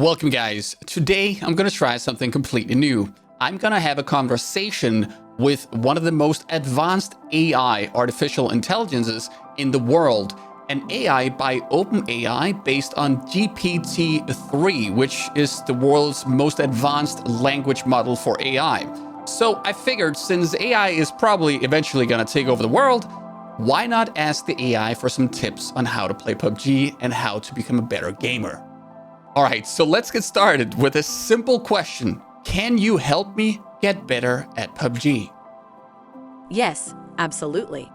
Welcome guys. Today I'm gonna try something completely new. I'm gonna have a conversation with one of the most advanced AI, artificial intelligences, in the world. An AI by OpenAI based on GPT-3, which is the world's most advanced language model for AI. So I figured since AI is probably eventually gonna take over the world, why not ask the AI for some tips on how to play PUBG and how to become a better gamer? All right, so let's get started with a simple question. Can you help me get better at PUBG? Yes, absolutely.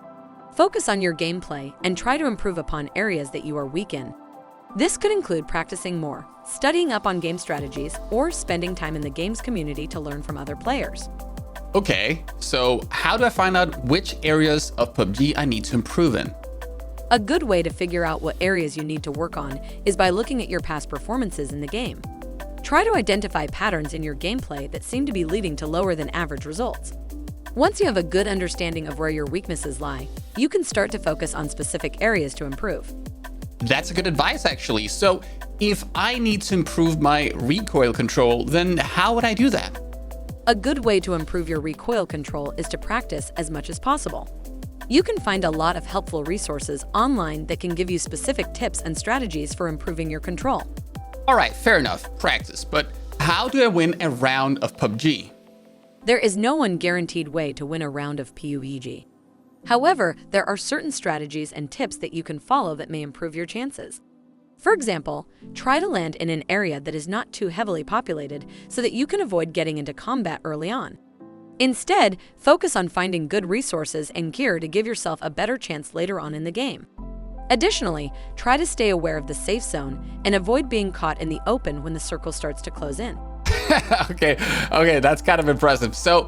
Focus on your gameplay and try to improve upon areas that you are weak in. This could include practicing more, studying up on game strategies, or spending time in the games community to learn from other players. Okay, so how do I find out which areas of PUBG I need to improve in? A good way to figure out what areas you need to work on is by looking at your past performances in the game. Try to identify patterns in your gameplay that seem to be leading to lower than average results. Once you have a good understanding of where your weaknesses lie, you can start to focus on specific areas to improve. That's a good advice, actually. So if I need to improve my recoil control, then how would I do that? A good way to improve your recoil control is to practice as much as possible. You can find a lot of helpful resources online that can give you specific tips and strategies for improving your control. All right, fair enough, practice, but how do I win a round of PUBG? There is no one guaranteed way to win a round of Pubg. However, there are certain strategies and tips that you can follow that may improve your chances. For example, try to land in an area that is not too heavily populated so that you can avoid getting into combat early on. Instead, focus on finding good resources and gear to give yourself a better chance later on in the game. Additionally, try to stay aware of the safe zone and avoid being caught in the open when the circle starts to close in. Okay, that's kind of impressive. So,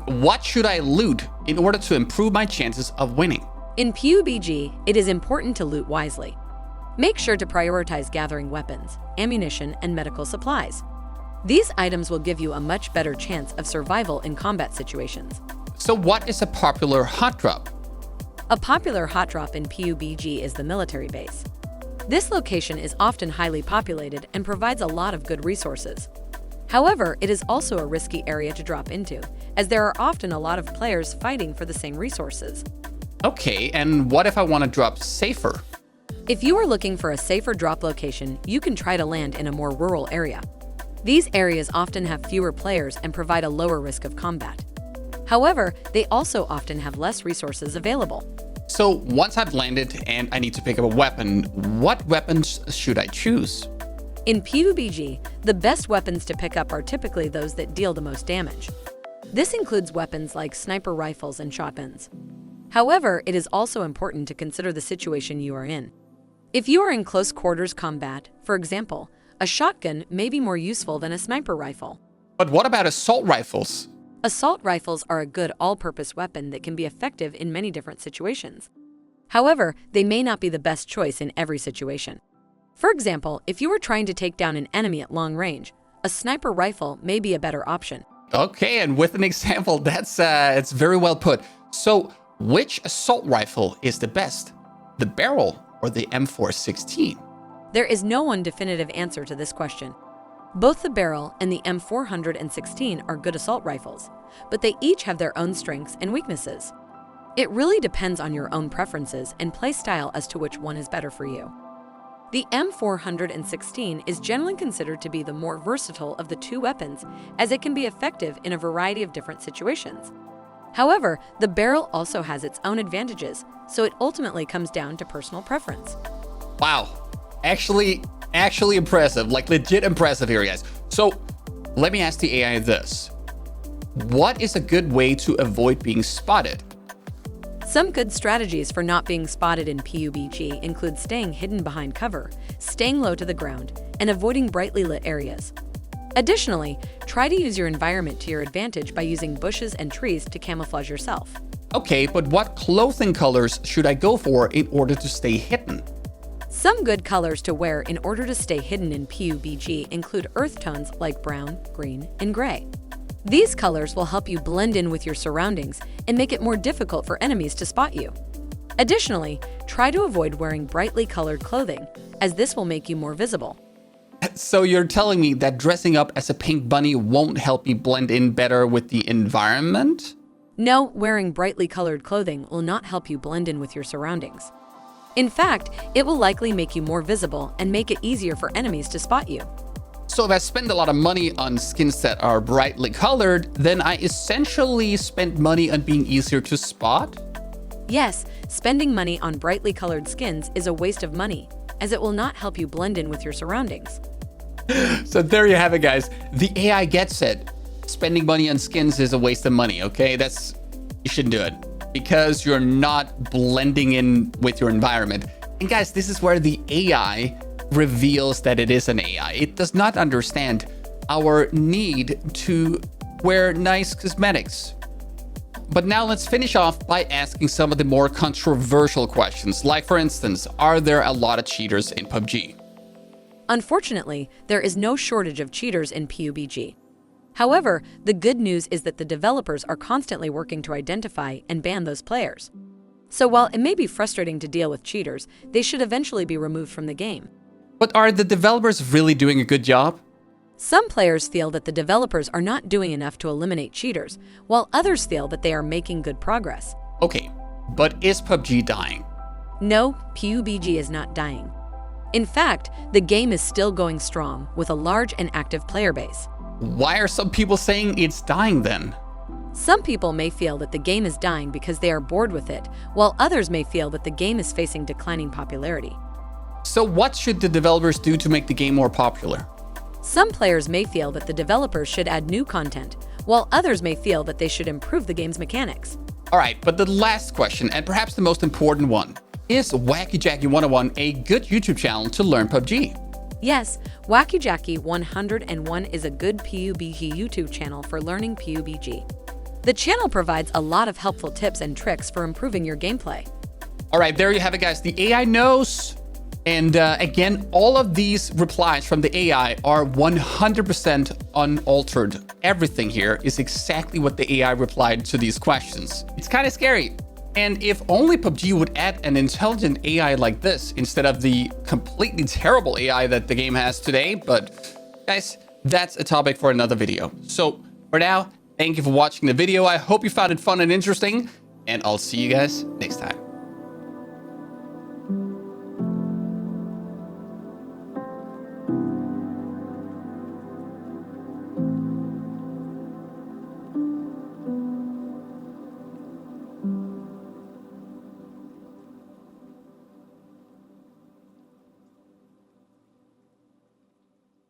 what should I loot in order to improve my chances of winning? In Pubg, it is important to loot wisely. Make sure to prioritize gathering weapons, ammunition, and medical supplies. These items will give you a much better chance of survival in combat situations. So what is a popular hot drop? A popular hot drop in Pubg is the military base. This location is often highly populated and provides a lot of good resources. However, it is also a risky area to drop into, as there are often a lot of players fighting for the same resources. Okay, and what if I want to drop safer? If you are looking for a safer drop location, you can try to land in a more rural area. These areas often have fewer players and provide a lower risk of combat. However, they also often have less resources available. So once I've landed and I need to pick up a weapon, what weapons should I choose? In Pubg, the best weapons to pick up are typically those that deal the most damage. This includes weapons like sniper rifles and shotguns. However, it is also important to consider the situation you are in. If you are in close quarters combat, for example, a shotgun may be more useful than a sniper rifle. But what about assault rifles? Assault rifles are a good all-purpose weapon that can be effective in many different situations. However, they may not be the best choice in every situation. For example, if you are trying to take down an enemy at long range, a sniper rifle may be a better option. Okay, and with an example, it's very well put. So which assault rifle is the best? The barrel or the M416? There is no one definitive answer to this question. Both the barrel and the M416 are good assault rifles, but they each have their own strengths and weaknesses. It really depends on your own preferences and play style as to which one is better for you. The M416 is generally considered to be the more versatile of the two weapons, as it can be effective in a variety of different situations. However, the barrel also has its own advantages, so it ultimately comes down to personal preference. Wow. Actually impressive, like legit impressive here, guys. So let me ask the AI this. What is a good way to avoid being spotted? Some good strategies for not being spotted in Pubg include staying hidden behind cover, staying low to the ground, and avoiding brightly lit areas. Additionally, try to use your environment to your advantage by using bushes and trees to camouflage yourself. Okay, but what clothing colors should I go for in order to stay hidden? Some good colors to wear in order to stay hidden in Pubg include earth tones like brown, green, and gray. These colors will help you blend in with your surroundings and make it more difficult for enemies to spot you. Additionally, try to avoid wearing brightly colored clothing, as this will make you more visible. So you're telling me that dressing up as a pink bunny won't help me blend in better with the environment? No, wearing brightly colored clothing will not help you blend in with your surroundings. In fact, it will likely make you more visible and make it easier for enemies to spot you. So if I spend a lot of money on skins that are brightly colored, then I essentially spent money on being easier to spot? Yes, spending money on brightly colored skins is a waste of money, as it will not help you blend in with your surroundings. So there you have it, guys. The AI gets it. Spending money on skins is a waste of money, okay? You shouldn't do it because you're not blending in with your environment. And guys, this is where the AI reveals that it is an AI. It does not understand our need to wear nice cosmetics. But now let's finish off by asking some of the more controversial questions. Like, for instance, are there a lot of cheaters in PUBG? Unfortunately, there is no shortage of cheaters in Pubg. However, the good news is that the developers are constantly working to identify and ban those players. So while it may be frustrating to deal with cheaters, they should eventually be removed from the game. But are the developers really doing a good job? Some players feel that the developers are not doing enough to eliminate cheaters, while others feel that they are making good progress. Okay, but is PUBG dying? No, Pubg is not dying. In fact, the game is still going strong with a large and active player base. Why are some people saying it's dying then? Some people may feel that the game is dying because they are bored with it, while others may feel that the game is facing declining popularity. So what should the developers do to make the game more popular? Some players may feel that the developers should add new content, while others may feel that they should improve the game's mechanics. All right, but the last question, and perhaps the most important one, is Wacky Jackie 101 a good YouTube channel to learn PUBG? Yes, Wacky Jackie 101 is a good Pubg YouTube channel for learning Pubg. The channel provides a lot of helpful tips and tricks for improving your gameplay. All right, there you have it, guys. The AI knows. And again, all of these replies from the AI are 100% unaltered. Everything here is exactly what the AI replied to these questions. It's kind of scary. And if only PUBG would add an intelligent AI like this instead of the completely terrible AI that the game has today. But guys, that's a topic for another video. So for now, thank you for watching the video. I hope you found it fun and interesting, and I'll see you guys next time.